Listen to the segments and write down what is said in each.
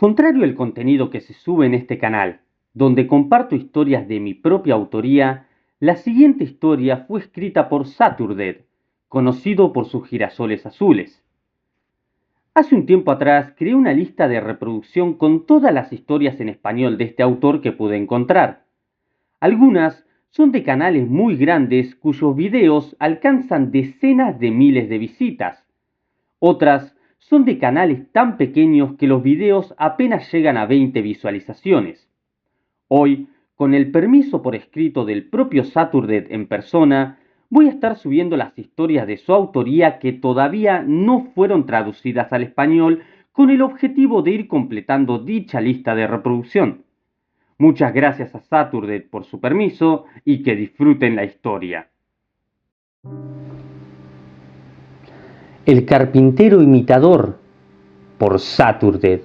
Contrario al contenido que se sube en este canal, donde comparto historias de mi propia autoría, la siguiente historia fue escrita por Saturdead, conocido por sus girasoles azules. Hace un tiempo atrás creé una lista de reproducción con todas las historias en español de este autor que pude encontrar. Algunas son de canales muy grandes cuyos videos alcanzan decenas de miles de visitas. Otras son de canales tan pequeños que los videos apenas llegan a 20 visualizaciones. Hoy, con el permiso por escrito del propio Saturdead en persona, voy a estar subiendo las historias de su autoría que todavía no fueron traducidas al español con el objetivo de ir completando dicha lista de reproducción. Muchas gracias a Saturdead por su permiso y que disfruten la historia. El carpintero imitador, por Saturdead.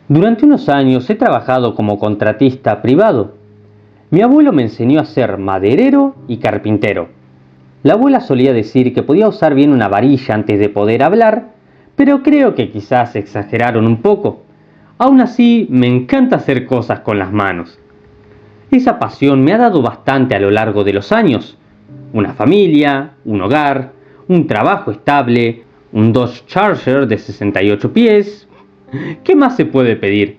Durante unos años he trabajado como contratista privado. Mi abuelo me enseñó a ser maderero y carpintero. La abuela solía decir que podía usar bien una varilla antes de poder hablar, pero creo que quizás exageraron un poco. Aún así, me encanta hacer cosas con las manos. Esa pasión me ha dado bastante a lo largo de los años. Una familia, un hogar, un trabajo estable, un Dodge Charger de 68 pies. ¿Qué más se puede pedir?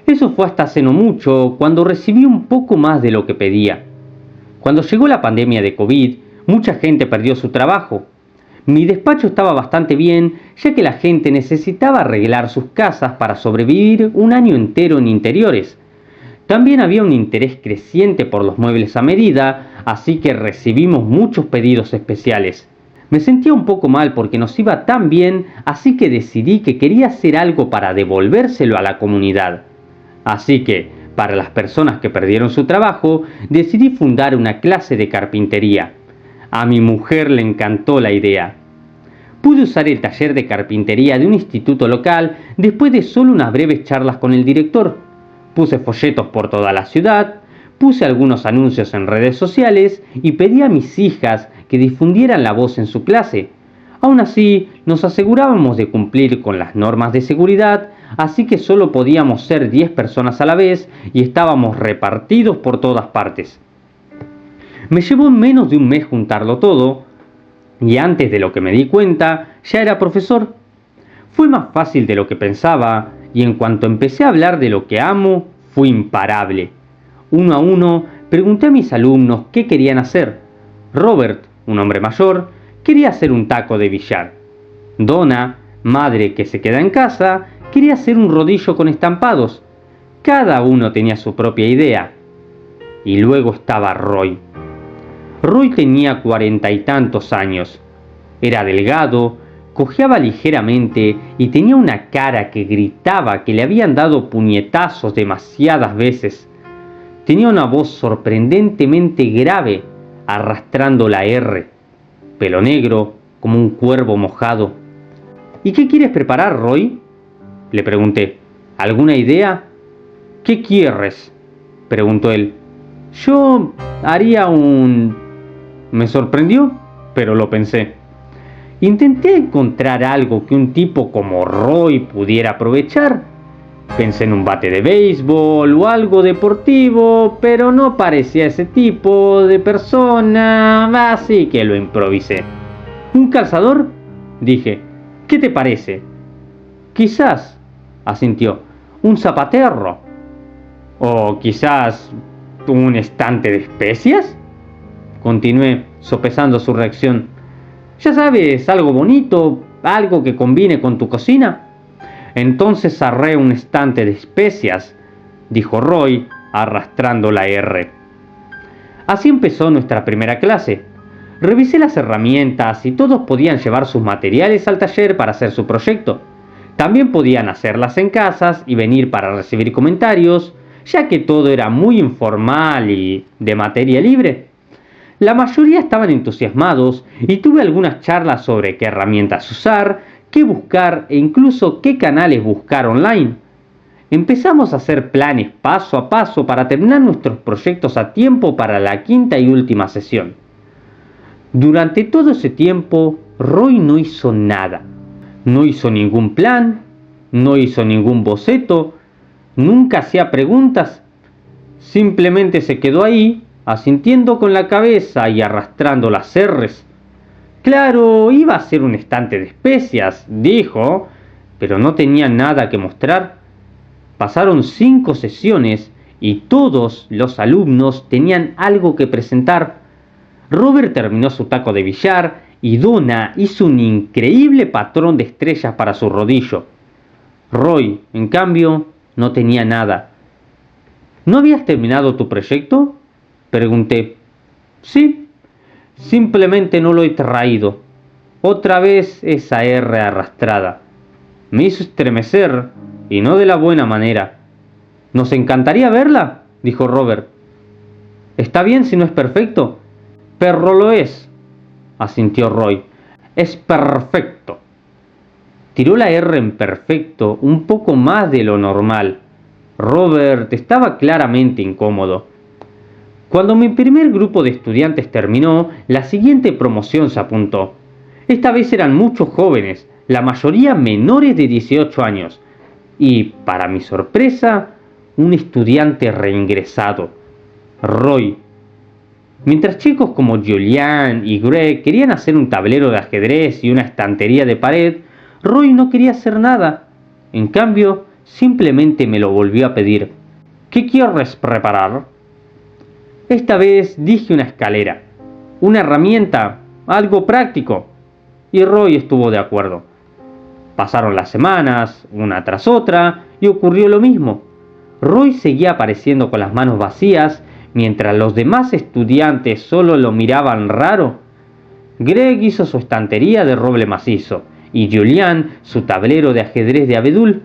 Eso fue hasta hace no mucho, cuando recibí un poco más de lo que pedía. Cuando llegó la pandemia de COVID, mucha gente perdió su trabajo. Mi despacho estaba bastante bien, ya que la gente necesitaba arreglar sus casas para sobrevivir un año entero en interiores. También había un interés creciente por los muebles a medida, así que recibimos muchos pedidos especiales. Me sentía un poco mal porque nos iba tan bien, así que decidí que quería hacer algo para devolvérselo a la comunidad. Así que, para las personas que perdieron su trabajo, decidí fundar una clase de carpintería. A mi mujer le encantó la idea. Pude usar el taller de carpintería de un instituto local después de solo unas breves charlas con el director. Puse folletos por toda la ciudad, puse algunos anuncios en redes sociales y pedí a mis hijas que difundieran la voz en su clase. Aún así, nos asegurábamos de cumplir con las normas de seguridad, así que solo podíamos ser 10 personas a la vez y estábamos repartidos por todas partes. Me llevó menos de un mes juntarlo todo, y antes de lo que me di cuenta, ya era profesor. Fue más fácil de lo que pensaba, y en cuanto empecé a hablar de lo que amo, fui imparable. Uno a uno, pregunté a mis alumnos qué querían hacer. Robert, un hombre mayor, quería hacer un taco de billar. Donna, madre que se queda en casa, quería hacer un rodillo con estampados. Cada uno tenía su propia idea. Y luego estaba Roy. Roy tenía 40 y tantos años. Era delgado, cojeaba ligeramente y tenía una cara que gritaba que le habían dado puñetazos demasiadas veces. Tenía una voz sorprendentemente grave, arrastrando la R. Pelo negro, como un cuervo mojado. ¿Y qué quieres preparar, Roy?, le pregunté. ¿Alguna idea? ¿Qué quieres?, preguntó él. Yo haría un... Me sorprendió, pero lo pensé. Intenté encontrar algo que un tipo como Roy pudiera aprovechar. Pensé en un bate de béisbol o algo deportivo, pero no parecía ese tipo de persona, así que lo improvisé. ¿Un calzador?, dije. ¿Qué te parece? Quizás, asintió, un zapaterro. ¿O quizás un estante de especias?, continué, sopesando su reacción. Ya sabes, algo bonito, algo que combine con tu cocina. Entonces haré un estante de especias, dijo Roy, arrastrando la R. Así empezó nuestra primera clase. Revisé las herramientas y todos podían llevar sus materiales al taller para hacer su proyecto. También podían hacerlas en casas y venir para recibir comentarios, ya que todo era muy informal y de materia libre. La mayoría estaban entusiasmados y tuve algunas charlas sobre qué herramientas usar, qué buscar e incluso qué canales buscar online. Empezamos a hacer planes paso a paso para terminar nuestros proyectos a tiempo para la quinta y última sesión. Durante todo ese tiempo, Roy no hizo nada. No hizo ningún plan, no hizo ningún boceto, nunca hacía preguntas, simplemente se quedó ahí, asintiendo con la cabeza y arrastrando las cerres. Claro, iba a ser un estante de especias, dijo, pero no tenía nada que mostrar. Pasaron 5 sesiones y todos los alumnos tenían algo que presentar. Robert terminó su taco de billar y Donna hizo un increíble patrón de estrellas para su rodillo. Roy, en cambio, no tenía nada. ¿No habías terminado tu proyecto?, pregunté. Sí, simplemente no lo he traído. Otra vez esa R arrastrada. Me hizo estremecer, y no de la buena manera. «Nos encantaría verla», dijo Robert. «Está bien si no es perfecto». «Pero lo es», asintió Roy. «Es perfecto». Tiró la R en perfecto un poco más de lo normal. Robert estaba claramente incómodo. Cuando mi primer grupo de estudiantes terminó, la siguiente promoción se apuntó. Esta vez eran muchos jóvenes, la mayoría menores de 18 años, y, para mi sorpresa, un estudiante reingresado, Roy. Mientras chicos como Julian y Greg querían hacer un tablero de ajedrez y una estantería de pared, Roy no quería hacer nada. En cambio, simplemente me lo volvió a pedir. «¿Qué quieres preparar?». Esta vez dije una escalera, una herramienta, algo práctico, y Roy estuvo de acuerdo. Pasaron las semanas, una tras otra, y ocurrió lo mismo. Roy seguía apareciendo con las manos vacías, mientras los demás estudiantes solo lo miraban raro. Greg hizo su estantería de roble macizo, y Julian su tablero de ajedrez de abedul.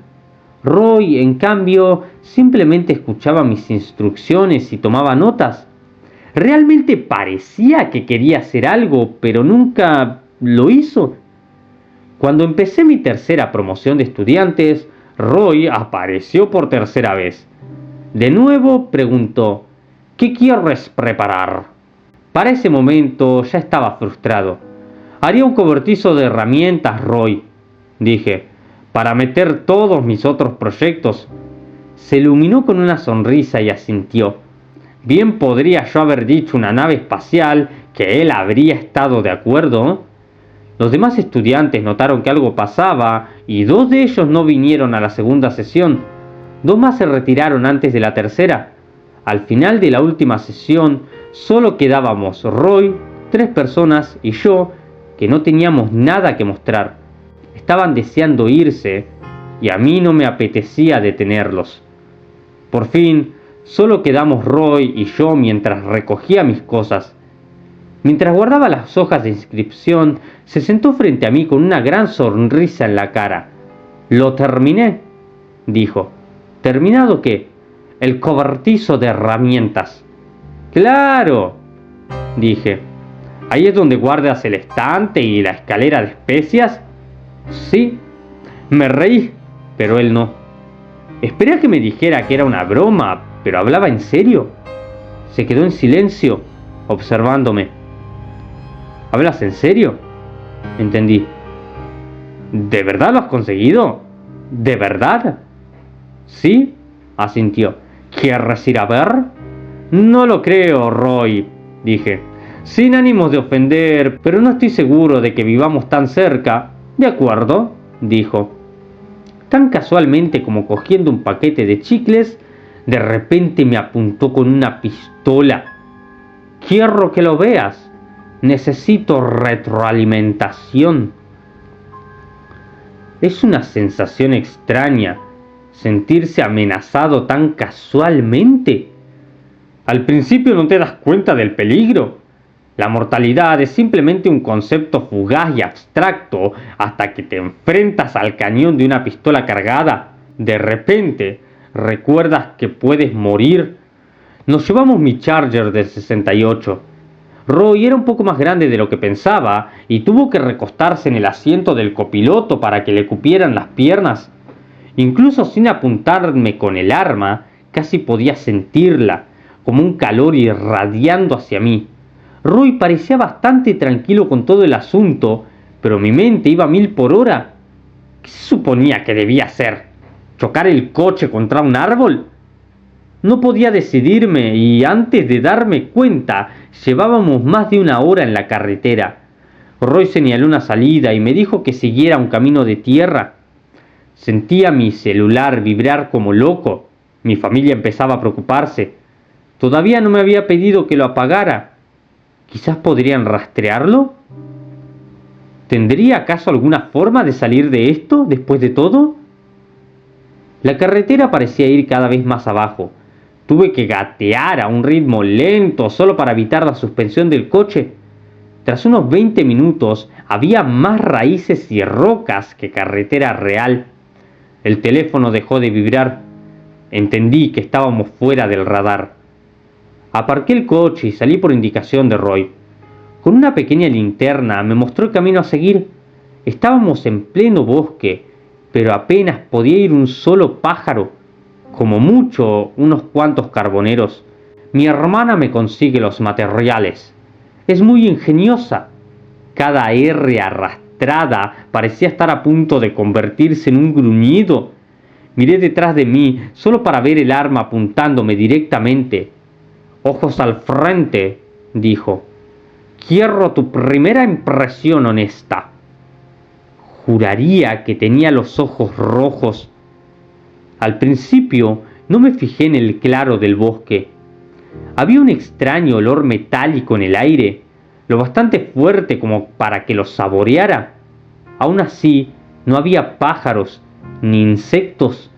Roy, en cambio, simplemente escuchaba mis instrucciones y tomaba notas. Realmente parecía que quería hacer algo, pero nunca lo hizo. Cuando empecé mi tercera promoción de estudiantes, Roy apareció por tercera vez. De nuevo preguntó: «¿Qué quieres preparar?». Para ese momento ya estaba frustrado. «Haría un cobertizo de herramientas, Roy», dije, «para meter todos mis otros proyectos». Se iluminó con una sonrisa y asintió. Bien podría yo haber dicho una nave espacial, que él habría estado de acuerdo. Los demás estudiantes notaron que algo pasaba y 2 de ellos no vinieron a la segunda sesión. 2 más se retiraron antes de la tercera. Al final de la última sesión solo quedábamos Roy, 3 personas y yo, que no teníamos nada que mostrar. Estaban deseando irse y a mí no me apetecía detenerlos. Por fin, solo quedamos Roy y yo mientras recogía mis cosas. Mientras guardaba las hojas de inscripción, se sentó frente a mí con una gran sonrisa en la cara. «Lo terminé», dijo. «¿Terminado qué?». «El cobertizo de herramientas». «¡Claro!», dije. «¿Ahí es donde guardas el estante y la escalera de especias?». «Sí». Me reí, pero él no. Esperé a que me dijera que era una broma, pero hablaba en serio. Se quedó en silencio, observándome. «¿Hablas en serio?», entendí. «¿De verdad lo has conseguido? ¿De verdad?». «Sí», asintió. «¿Quieres ir a ver?». «No lo creo, Roy», dije, sin ánimos de ofender, pero no estoy seguro de que vivamos tan cerca». «De acuerdo», dijo. Tan casualmente como cogiendo un paquete de chicles, de repente me apuntó con una pistola. «Quiero que lo veas. Necesito retroalimentación». Es una sensación extraña, sentirse amenazado tan casualmente. Al principio no te das cuenta del peligro. La mortalidad es simplemente un concepto fugaz y abstracto hasta que te enfrentas al cañón de una pistola cargada. De repente, recuerdas que puedes morir. Nos llevamos mi Charger del 68. Roy era un poco más grande de lo que pensaba y tuvo que recostarse en el asiento del copiloto para que le cupieran las piernas. Incluso sin apuntarme con el arma, casi podía sentirla, como un calor irradiando hacia mí. Roy parecía bastante tranquilo con todo el asunto, pero mi mente iba a 1000 por hora. ¿Qué se suponía que debía hacer? ¿Chocar el coche contra un árbol? No podía decidirme y antes de darme cuenta llevábamos más de una hora en la carretera. Roy señaló una salida y me dijo que siguiera un camino de tierra. Sentía mi celular vibrar como loco. Mi familia empezaba a preocuparse. Todavía no me había pedido que lo apagara. ¿Quizás podrían rastrearlo? ¿Tendría acaso alguna forma de salir de esto después de todo? La carretera parecía ir cada vez más abajo. Tuve que gatear a un ritmo lento solo para evitar la suspensión del coche. Tras unos 20 minutos había más raíces y rocas que carretera real. El teléfono dejó de vibrar. Entendí que estábamos fuera del radar. Aparqué el coche y salí por indicación de Roy. Con una pequeña linterna me mostró el camino a seguir. Estábamos en pleno bosque, pero apenas podía ir un solo pájaro, como mucho unos cuantos carboneros. Mi hermana me consigue los materiales. Es muy ingeniosa. Cada R arrastrada parecía estar a punto de convertirse en un gruñido. Miré detrás de mí solo para ver el arma apuntándome directamente. «Ojos al frente», dijo. «Quiero tu primera impresión honesta». Juraría que tenía los ojos rojos. Al principio no me fijé en el claro del bosque. Había un extraño olor metálico en el aire, lo bastante fuerte como para que lo saboreara. Aún así, no había pájaros ni insectos,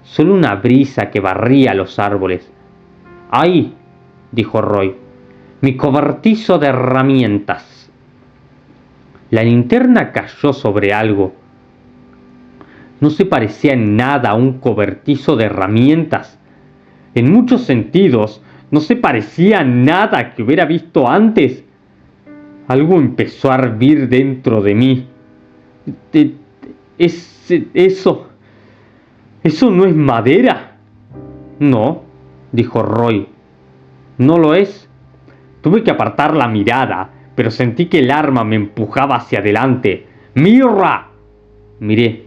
solo una brisa que barría los árboles. «Ahí», dijo Roy, «mi cobertizo de herramientas». La linterna cayó sobre algo. No se parecía en nada a un cobertizo de herramientas. En muchos sentidos, no se parecía a nada que hubiera visto antes. Algo empezó a hervir dentro de mí. ¿Eso no es madera? No, dijo Roy. No lo es. Tuve que apartar la mirada, pero sentí que el arma me empujaba hacia adelante. ¡Mira! Miré.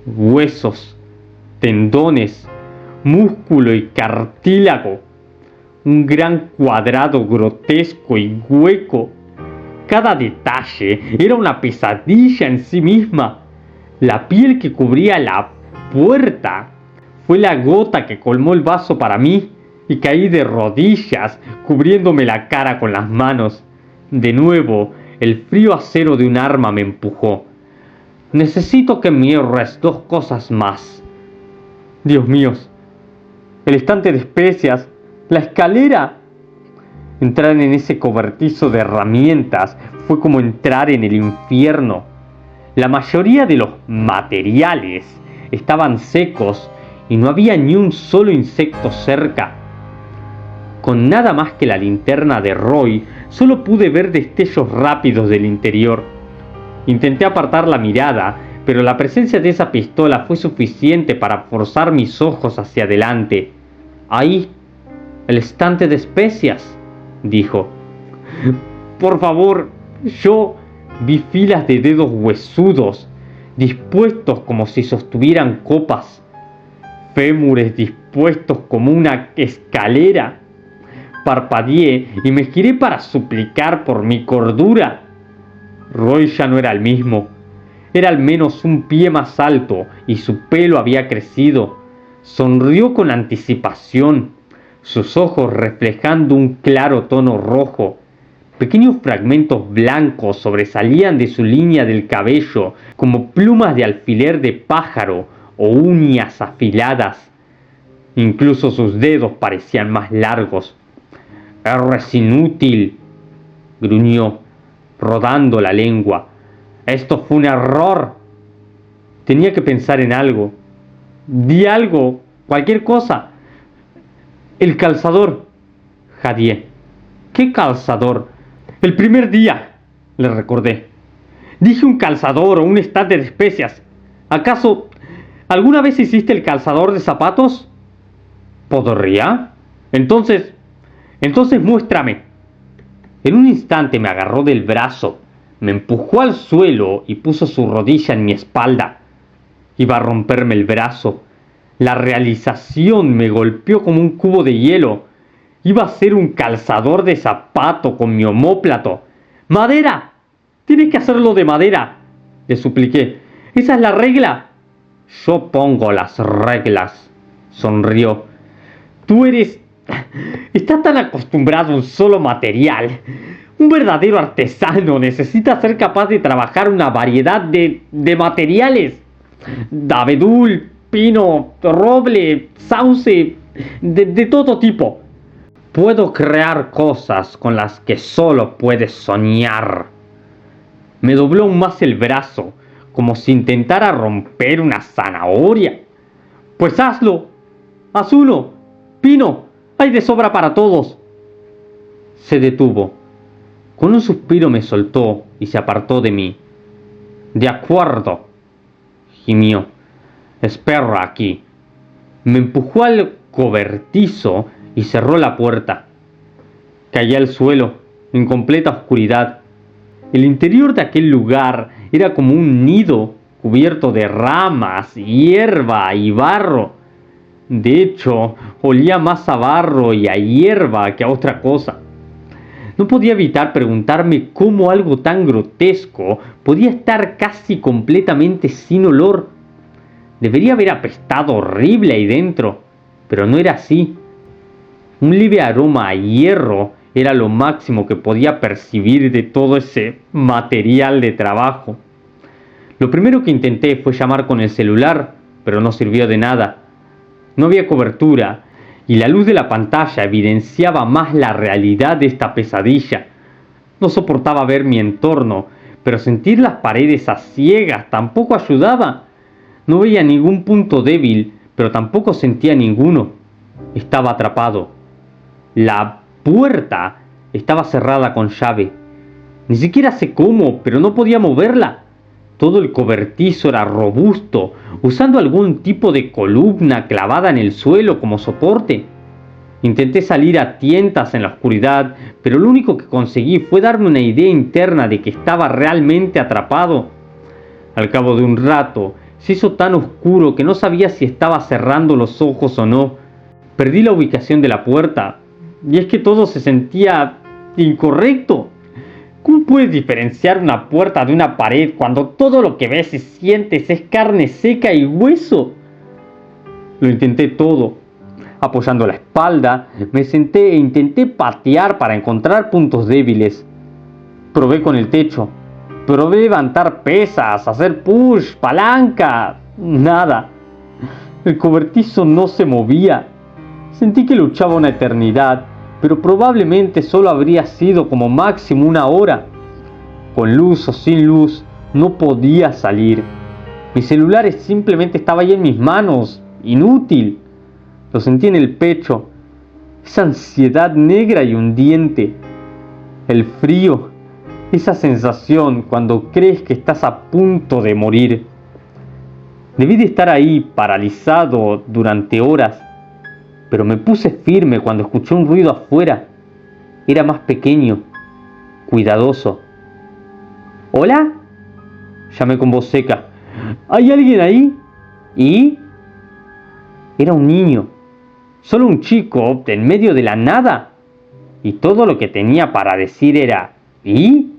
Huesos, tendones, músculo y cartílago. Un gran cuadrado grotesco y hueco. Cada detalle era una pesadilla en sí misma. La piel que cubría la puerta fue la gota que colmó el vaso para mí y caí de rodillas, cubriéndome la cara con las manos. De nuevo, el frío acero de un arma me empujó. Necesito que mires 2 cosas más. Dios mío, el estante de especias, la escalera. Entrar en ese cobertizo de herramientas fue como entrar en el infierno. La mayoría de los materiales estaban secos y no había ni un solo insecto cerca. Con nada más que la linterna de Roy, solo pude ver destellos rápidos del interior. Intenté apartar la mirada, pero la presencia de esa pistola fue suficiente para forzar mis ojos hacia adelante. «Ahí, el estante de especias», dijo. Por favor, yo vi filas de dedos huesudos, dispuestos como si sostuvieran copas, fémures dispuestos como una escalera. Parpadeé y me giré para suplicar por mi cordura. Roy ya no era el mismo. Era al menos un pie más alto y su pelo había crecido. Sonrió con anticipación, sus ojos reflejando un claro tono rojo. Pequeños fragmentos blancos sobresalían de su línea del cabello como plumas de alfiler de pájaro o uñas afiladas. Incluso sus dedos parecían más largos. «Eres inútil», gruñó, rodando la lengua. «Esto fue un error». Tenía que pensar en algo. Di algo, cualquier cosa. «El calzador», jadeé. «¿Qué calzador?» «El primer día», le recordé. «Dije un calzador o un estante de especias. ¿Acaso alguna vez hiciste el calzador de zapatos?» «¿Podría? Entonces muéstrame». En un instante me agarró del brazo, me empujó al suelo y puso su rodilla en mi espalda. Iba a romperme el brazo. La realización me golpeó como un cubo de hielo. Iba a ser un calzador de zapato con mi omóplato. ¡Madera! Tienes que hacerlo de madera, le supliqué. ¿Esa es la regla? Yo pongo las reglas, sonrió. Tú estás tan acostumbrado a un solo material. Un verdadero artesano necesita ser capaz de trabajar una variedad de materiales. De abedul, pino, roble, sauce, de todo tipo. Puedo crear cosas con las que solo puedes soñar. Me dobló aún más el brazo, como si intentara romper una zanahoria. Pues hazlo. Haz uno. Pino, hay de sobra para todos. Se detuvo. Con un suspiro me soltó y se apartó de mí. De acuerdo, gimió. Espera aquí. Me empujó al cobertizo y cerró la puerta. Caí al suelo, en completa oscuridad. El interior de aquel lugar era como un nido cubierto de ramas, hierba y barro. De hecho, olía más a barro y a hierba que a otra cosa. No podía evitar preguntarme cómo algo tan grotesco podía estar casi completamente sin olor. Debería haber apestado horrible ahí dentro, pero no era así. Un leve aroma a hierro era lo máximo que podía percibir de todo ese material de trabajo. Lo primero que intenté fue llamar con el celular, pero no sirvió de nada. No había cobertura, y la luz de la pantalla evidenciaba más la realidad de esta pesadilla. No soportaba ver mi entorno, pero sentir las paredes a ciegas tampoco ayudaba. No veía ningún punto débil, pero tampoco sentía ninguno. Estaba atrapado. La puerta estaba cerrada con llave. Ni siquiera sé cómo, pero no podía moverla. Todo el cobertizo era robusto, usando algún tipo de columna clavada en el suelo como soporte. Intenté salir a tientas en la oscuridad, pero lo único que conseguí fue darme una idea interna de que estaba realmente atrapado. Al cabo de un rato, se hizo tan oscuro que no sabía si estaba cerrando los ojos o no. Perdí la ubicación de la puerta, y es que todo se sentía incorrecto. ¿Cómo puedes diferenciar una puerta de una pared cuando todo lo que ves y sientes es carne seca y hueso? Lo intenté todo. Apoyando la espalda, me senté e intenté patear para encontrar puntos débiles. Probé con el techo. Probé levantar pesas, hacer push, palanca. Nada. El cobertizo no se movía. Sentí que luchaba una eternidad, pero probablemente solo habría sido como máximo una hora. Con luz o sin luz, no podía salir. Mi celular simplemente estaba ahí en mis manos, inútil. Lo sentí en el pecho, esa ansiedad negra y hundiente. El frío, esa sensación cuando crees que estás a punto de morir. Debí de estar ahí, paralizado durante horas. Pero me puse firme cuando escuché un ruido afuera. Era más pequeño, cuidadoso. ¿Hola? Llamé con voz seca. ¿Hay alguien ahí? ¿Y? Era un niño. Solo un chico en medio de la nada. Y todo lo que tenía para decir era ¿y?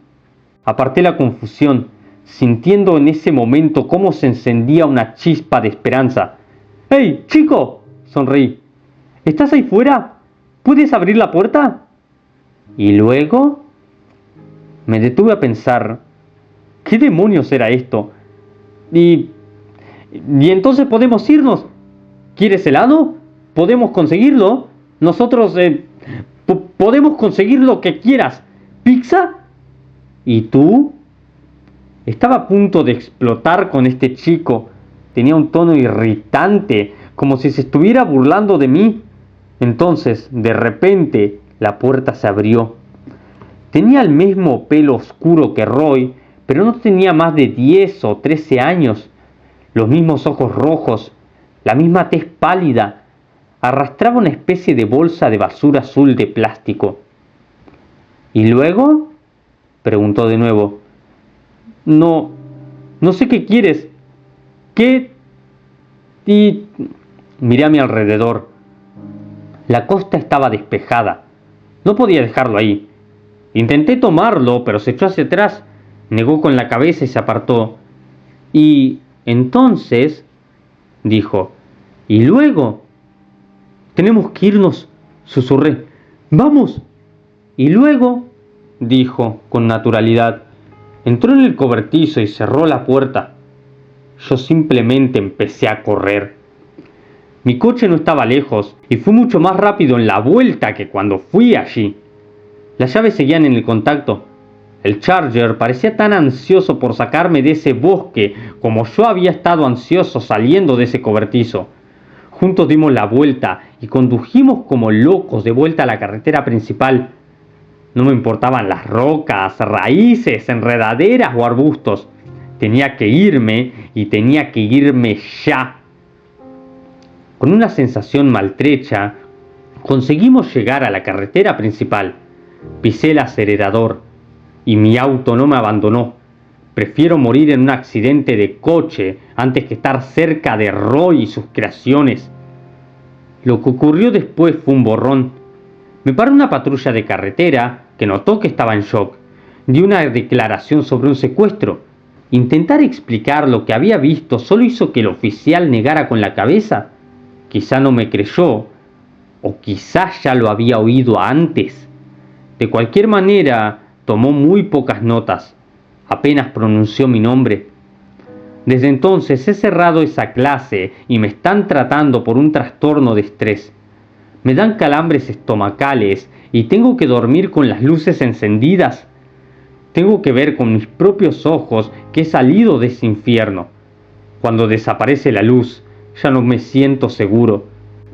Aparté la confusión, sintiendo en ese momento cómo se encendía una chispa de esperanza. ¡Hey, chico! Sonreí. ¿Estás ahí fuera? ¿Puedes abrir la puerta? Y luego me detuve a pensar, ¿qué demonios era esto? Y entonces podemos irnos. ¿Quieres helado? ¿Podemos conseguirlo? Nosotros podemos conseguir lo que quieras. ¿Pizza? ¿Y tú? Estaba a punto de explotar con este chico. Tenía un tono irritante, como si se estuviera burlando de mí. Entonces, de repente, la puerta se abrió. Tenía el mismo pelo oscuro que Roy, pero no tenía más de 10 o 13 años. Los mismos ojos rojos, la misma tez pálida. Arrastraba una especie de bolsa de basura azul de plástico. ¿Y luego? Preguntó de nuevo. No, no sé qué quieres. ¿Qué? Y miré a mi alrededor. La costa estaba despejada. No podía dejarlo ahí. Intenté tomarlo, pero se echó hacia atrás, negó con la cabeza y se apartó. Y entonces, dijo, y luego, tenemos que irnos, susurré. ¡Vamos! Y luego, dijo con naturalidad, entró en el cobertizo y cerró la puerta. Yo simplemente empecé a correr. Mi coche no estaba lejos y fui mucho más rápido en la vuelta que cuando fui allí. Las llaves seguían en el contacto. El Charger parecía tan ansioso por sacarme de ese bosque como yo había estado ansioso saliendo de ese cobertizo. Juntos dimos la vuelta y condujimos como locos de vuelta a la carretera principal. No me importaban las rocas, raíces, enredaderas o arbustos. Tenía que irme y tenía que irme ya. Con una sensación maltrecha, conseguimos llegar a la carretera principal. Pisé el acelerador y mi auto no me abandonó. Prefiero morir en un accidente de coche antes que estar cerca de Roy y sus creaciones. Lo que ocurrió después fue un borrón. Me paró una patrulla de carretera que notó que estaba en shock. Di una declaración sobre un secuestro. Intentar explicar lo que había visto solo hizo que el oficial negara con la cabeza. Quizá no me creyó, o quizás ya lo había oído antes. De cualquier manera, tomó muy pocas notas. Apenas pronunció mi nombre. Desde entonces he cerrado esa clase y me están tratando por un trastorno de estrés. Me dan calambres estomacales y tengo que dormir con las luces encendidas. Tengo que ver con mis propios ojos que he salido de ese infierno. Cuando desaparece la luz, ya no me siento seguro.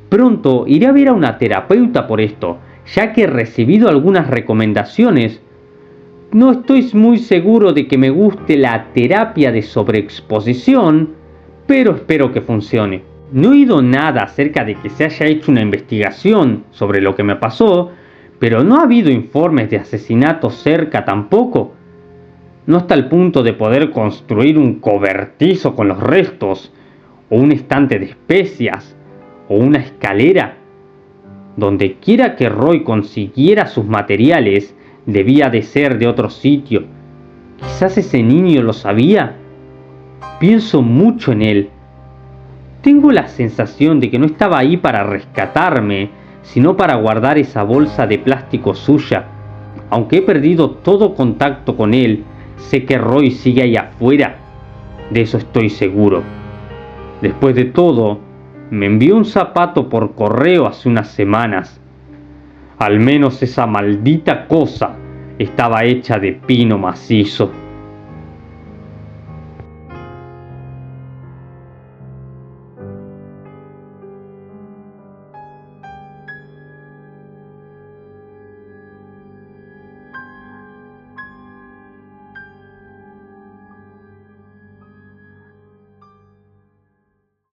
Pronto iré a ver a una terapeuta por esto, ya que he recibido algunas recomendaciones. No estoy muy seguro de que me guste la terapia de sobreexposición, pero espero que funcione. No he oído nada acerca de que se haya hecho una investigación sobre lo que me pasó, pero no ha habido informes de asesinatos cerca tampoco. No hasta el punto de poder construir un cobertizo con los restos, o un estante de especias, o una escalera. Donde quiera que Roy consiguiera sus materiales, debía de ser de otro sitio. Quizás ese niño lo sabía. Pienso mucho en él. Tengo la sensación de que no estaba ahí para rescatarme, sino para guardar esa bolsa de plástico suya. Aunque he perdido todo contacto con él, sé que Roy sigue ahí afuera. De eso estoy seguro. Después de todo, me envió un zapato por correo hace unas semanas. Al menos esa maldita cosa estaba hecha de pino macizo.